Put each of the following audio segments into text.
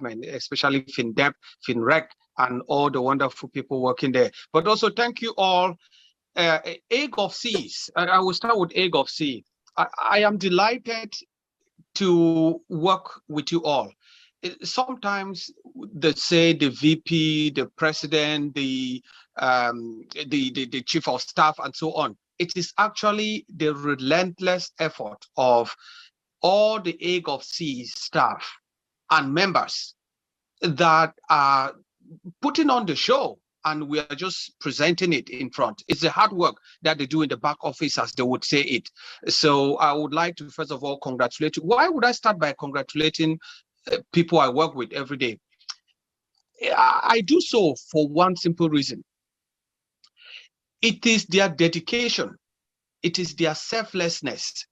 department, especially FinDep, FinRec, and all the wonderful people working there. But also thank you all. AGOVC, I will start with AGOVC. I am delighted to work with you all. Sometimes they say the VP, the president, the chief of staff, and so on. It is actually the relentless effort of all the AGOVC staff and members that are putting on the show, and we are just presenting it in front. It's the hard work that they do in the back office, as they would say it. So I would like to first of all congratulate you. Why would I start by congratulating people I work with every day? I do so for one simple reason. It is their dedication. It is their selflessness.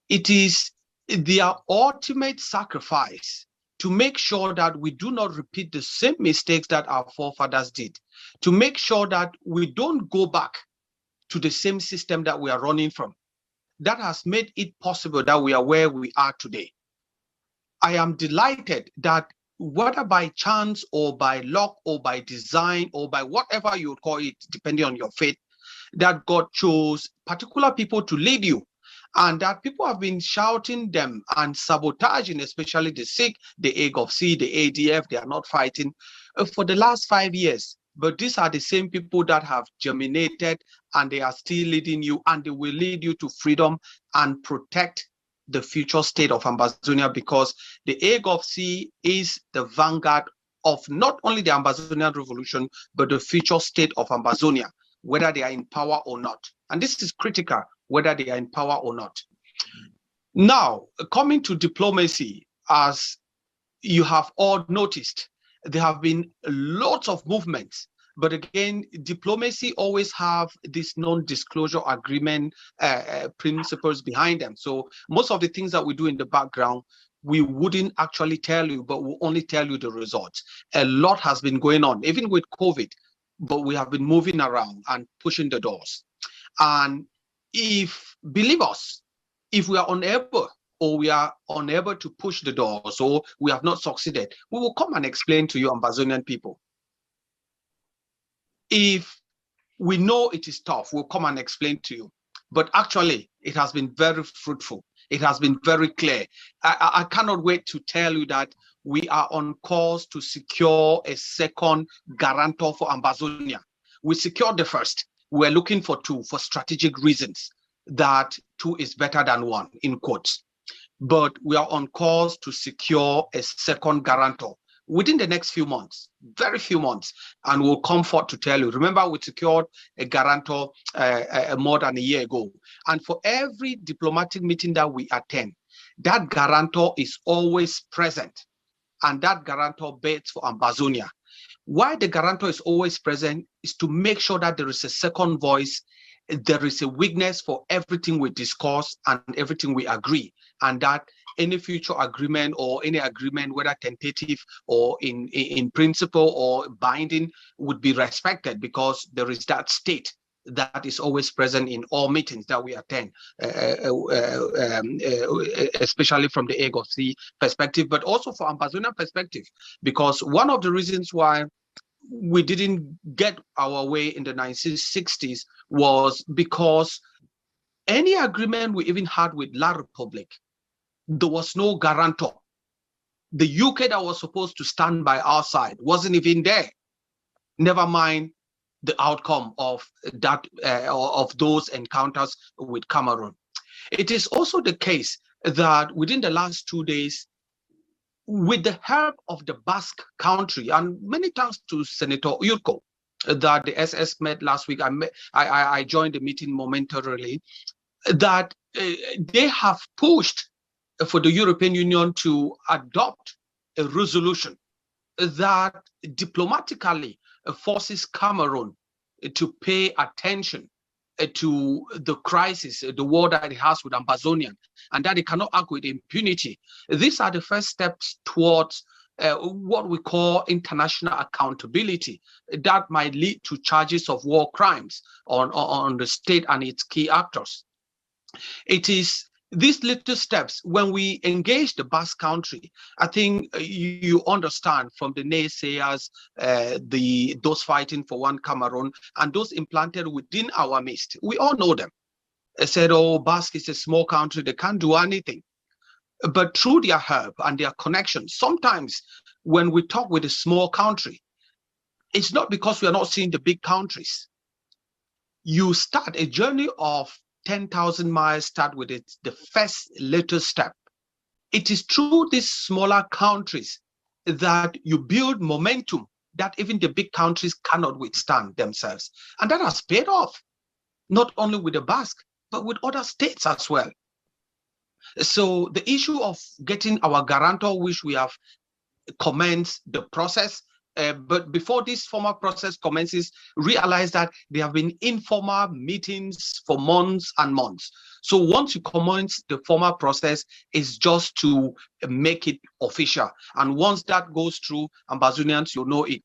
It is their ultimate sacrifice to make sure that we do not repeat the same mistakes that our forefathers did, to make sure that we don't go back to the same system that we are running from. That has made it possible that we are where we are today. I am delighted that whether by chance or by luck or by design or by whatever you would call it, depending on your faith, that God chose particular people to lead you, and that people have been shouting them and sabotaging, especially the sick, the AGOVC, the ADF, they are not fighting for the last 5 years. But these are the same people that have germinated, and they are still leading you, and they will lead you to freedom and protect the future state of Ambazonia, because the AGOVC is the vanguard of not only the Ambazonian revolution, but the future state of Ambazonia, whether they are in power or not. And this is critical, whether they are in power or not. Now, coming to diplomacy, as you have all noticed, there have been lots of movements. But again, diplomacy always have this non-disclosure agreement principles behind them. So most of the things that we do in the background, we wouldn't actually tell you, but we'll only tell you the results. A lot has been going on, even with COVID, but we have been moving around and pushing the doors. And if, believe us, if we are unable or we are unable to push the doors or we have not succeeded, we will come and explain to you, Ambazonian people. If we know it is tough, we'll come and explain to you. But actually, it has been very fruitful. It has been very clear. I cannot wait to tell you that we are on course to secure a second guarantor for Ambazonia. We secured the first. We're looking for two for strategic reasons, that two is better than one, in quotes. But we are on course to secure a second guarantor within the next few months, very few months, and we'll come forth to tell you. Remember, we secured a guarantor more than a year ago. And for every diplomatic meeting that we attend, that guarantor is always present, and that guarantor bids for Ambazonia. Why the guarantor is always present is to make sure that there is a second voice, there is a witness for everything we discuss and everything we agree, and that any future agreement or any agreement, whether tentative or in principle or binding, would be respected, because there is that state that is always present in all meetings that we attend, especially from the AGOVC perspective, but also for Ambazonia perspective, because one of the reasons why we didn't get our way in the 1960s was because any agreement we even had with La Republic, there was no guarantor. The UK that was supposed to stand by our side wasn't even there. Never mind the outcome of that of those encounters with Cameroon. It is also the case that within the last 2 days, with the help of the Basque country, and many thanks to Senator Urko, that the SS met last week, I joined the meeting momentarily, that they have pushed for the European Union to adopt a resolution that diplomatically forces Cameroon to pay attention to the crisis, the war that it has with Ambazonian, and that it cannot act with impunity. These are the first steps towards what we call international accountability that might lead to charges of war crimes on the state and its key actors. It is these little steps, when we engage the Basque country, I think you understand from the naysayers, those fighting for one Cameroon, and those implanted within our midst. We all know them. They said, oh, Basque is a small country, they can't do anything. But through their help and their connections, sometimes when we talk with a small country, it's not because we are not seeing the big countries. You start a journey of 10,000 miles, start with it, the first little step. It is through these smaller countries that you build momentum that even the big countries cannot withstand themselves. And that has paid off, not only with the Basque, but with other states as well. So the issue of getting our guarantor, which we have commenced the process, but before this formal process commences, realize that there have been informal meetings for months and months. So once you commence the formal process, it's just to make it official. And once that goes through, Ambazonians, you know it.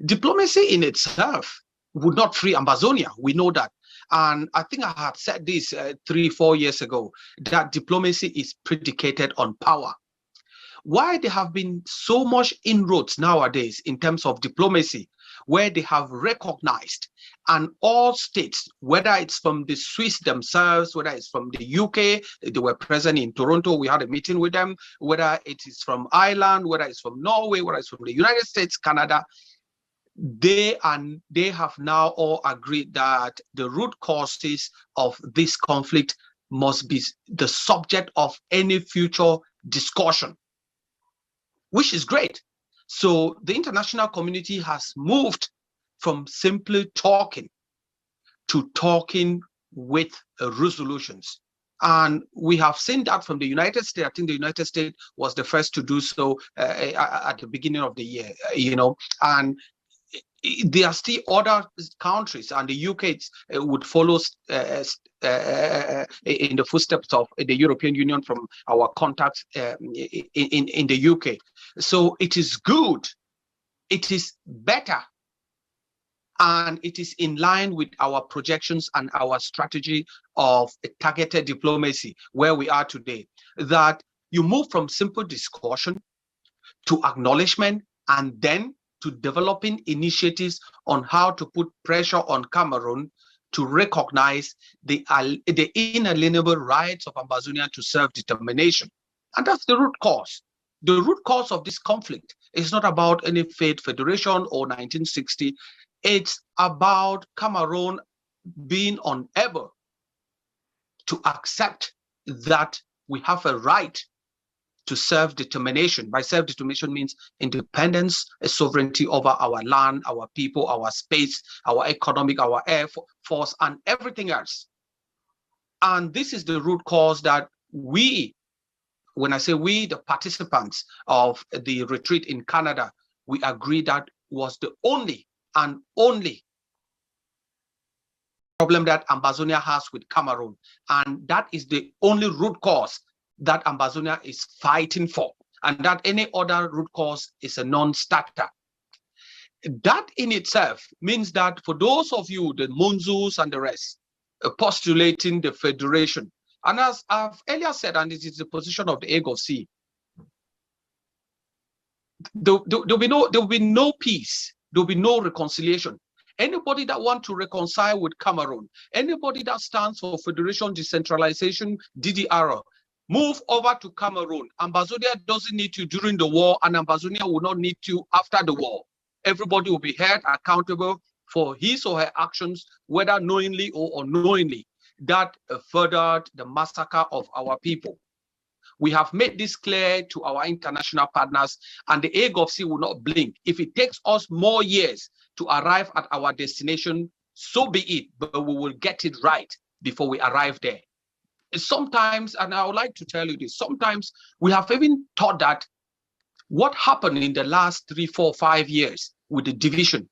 Diplomacy in itself would not free Ambazonia. We know that. And I think I had said this 3-4 years ago, that diplomacy is predicated on power. Why there have been so much inroads nowadays in terms of diplomacy, where they have recognized, and all states, whether it's from the Swiss themselves, whether it's from the UK, they were present in Toronto, we had a meeting with them, whether it is from Ireland, whether it's from Norway, whether it's from the United States, Canada, they have now all agreed that the root causes of this conflict must be the subject of any future discussion, which is great. So the international community has moved from simply talking to talking with resolutions. And we have seen that from the United States. I think the United States was the first to do so at the beginning of the year, and there are still other countries, and the UK would follow in the footsteps of the European Union from our contacts in the UK. So it is good, it is better, and it is in line with our projections and our strategy of a targeted diplomacy where we are today, that you move from simple discussion to acknowledgement, and then to developing initiatives on how to put pressure on Cameroon to recognize the inalienable rights of Ambazonia to self-determination. And that's the root cause. The root cause of this conflict is not about any failed federation or 1960. It's about Cameroon being unable to accept that we have a right to self-determination. By self-determination means independence, a sovereignty over our land, our people, our space, our economic, our air force, and everything else. And this is the root cause that we, when I say we, the participants of the retreat in Canada, we agree that was the only and only problem that Ambazonia has with Cameroon. And that is the only root cause that Ambazonia is fighting for, and that any other root cause is a non-starter. That in itself means that for those of you, the Munzus and the rest, postulating the federation, and as I've earlier said, and it is the position of the AGOC, there'll be no peace, there'll be no reconciliation. Anybody that wants to reconcile with Cameroon, anybody that stands for federation, decentralization, DDR, move over to Cameroon. Ambazonia doesn't need you during the war, and Ambazonia will not need you after the war. Everybody will be held accountable for his or her actions, whether knowingly or unknowingly, that furthered the massacre of our people. We have made this clear to our international partners, and the AGOC will not blink. If it takes us more years to arrive at our destination, so be it, but we will get it right before we arrive there. Sometimes, and I would like to tell you this, sometimes we have even thought that what happened in the last 3, 4, 5 years with the division,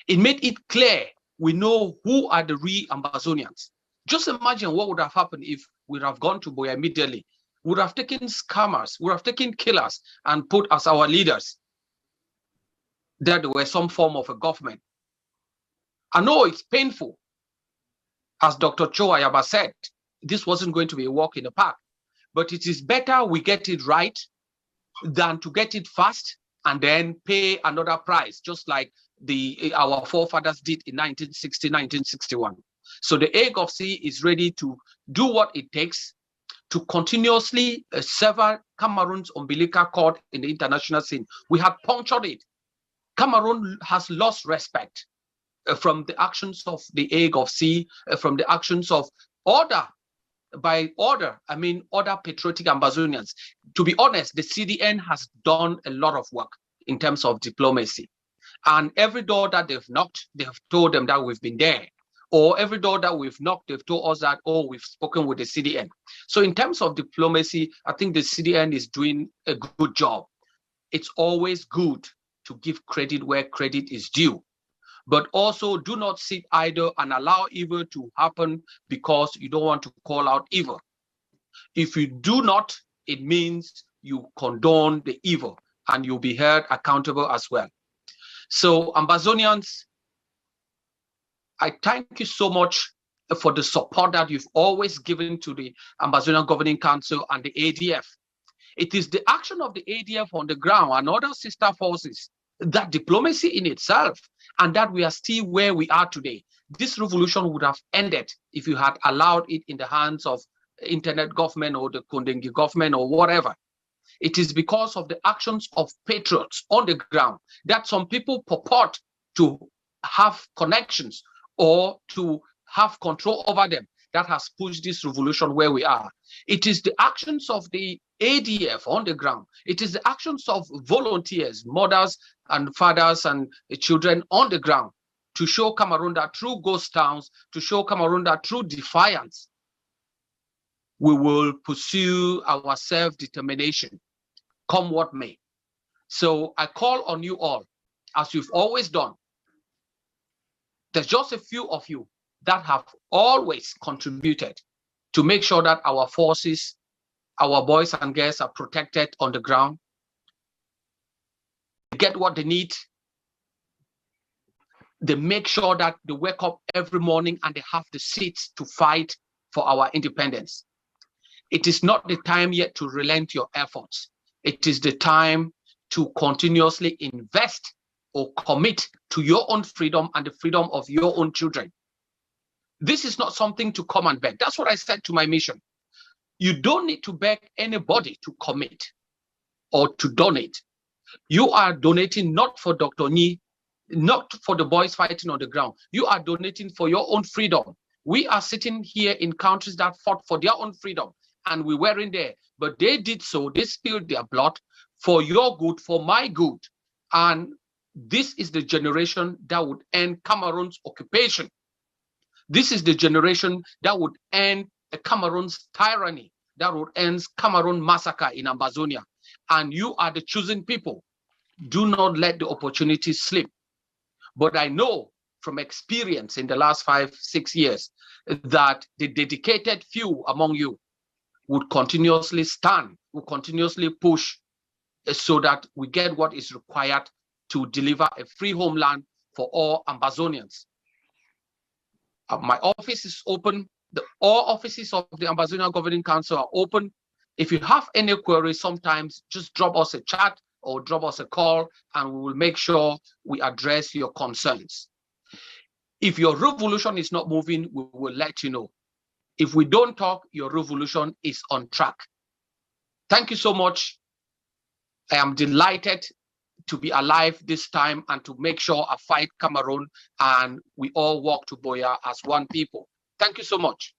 it made it clear we know who are the real Ambazonians. Just imagine what would have happened if we would have gone to Boya immediately. We would have taken scammers, we would have taken killers and put as our leaders. That there were some form of a government. I know it's painful. As Dr. Cho Ayaba said, this wasn't going to be a walk in the park. But it is better we get it right than to get it fast and then pay another price, just like our forefathers did in 1960, 1961. So the AGOVC is ready to do what it takes to continuously sever Cameroon's umbilical cord in the international scene. We have punctured it. Cameroon has lost respect from the actions of the AGOVC, from the actions of other patriotic Ambazonians. To be honest, the CDN has done a lot of work in terms of diplomacy. And every door that they've knocked, they've told them that we've been there. Or every door that we've knocked, they've told us that, oh, we've spoken with the CDN. So in terms of diplomacy, I think the CDN is doing a good job. It's always good to give credit where credit is due. But also do not sit idle and allow evil to happen because you don't want to call out evil. If you do not, it means you condone the evil and you'll be held accountable as well. So Ambazonians, I thank you so much for the support that you've always given to the Ambazonian Governing Council and the ADF. It is the action of the ADF on the ground and other sister forces, that diplomacy in itself, and that we are still where we are today. This revolution would have ended if you had allowed it in the hands of internet government or the Kundengi government or whatever. It is because of the actions of patriots on the ground that some people purport to have connections or to have control over them that has pushed this revolution where we are. It is the actions of the ADF on the ground. It is the actions of volunteers, mothers and fathers and children on the ground to show Cameroon that through ghost towns, to show Cameroon that through defiance, we will pursue our self-determination, come what may. So I call on you all, as you've always done. There's just a few of you that have always contributed to make sure that our forces, our boys and girls are protected on the ground, get what they need. They make sure that they wake up every morning and they have the seats to fight for our independence. It is not the time yet to relent your efforts. It is the time to continuously invest or commit to your own freedom and the freedom of your own children. This is not something to come and beg. That's what I said to my mission. You don't need to beg anybody to commit or to donate. You are donating not for Dr. Nyih, not for the boys fighting on the ground. You are donating for your own freedom. We are sitting here in countries that fought for their own freedom, and we weren't there. But they did so. They spilled their blood for your good, for my good. And this is the generation that would end Cameroon's occupation. This is the generation that would end Cameroon's tyranny, that would end Cameroon massacre in Ambazonia. And you are the chosen people. Do not let the opportunity slip. But I know from experience in the last 5-6 years that the dedicated few among you would continuously stand, would continuously push so that we get what is required to deliver a free homeland for all Ambazonians. My office is open. All offices of the Ambazonia Governing Council are open. If you have any queries, sometimes just drop us a chat or drop us a call, and we will make sure we address your concerns. If your revolution is not moving, we will let you know. If we don't talk, your revolution is on track. Thank you so much. I am delighted to be alive this time and to make sure I fight Cameroon and we all walk to Boya as one people. Thank you so much.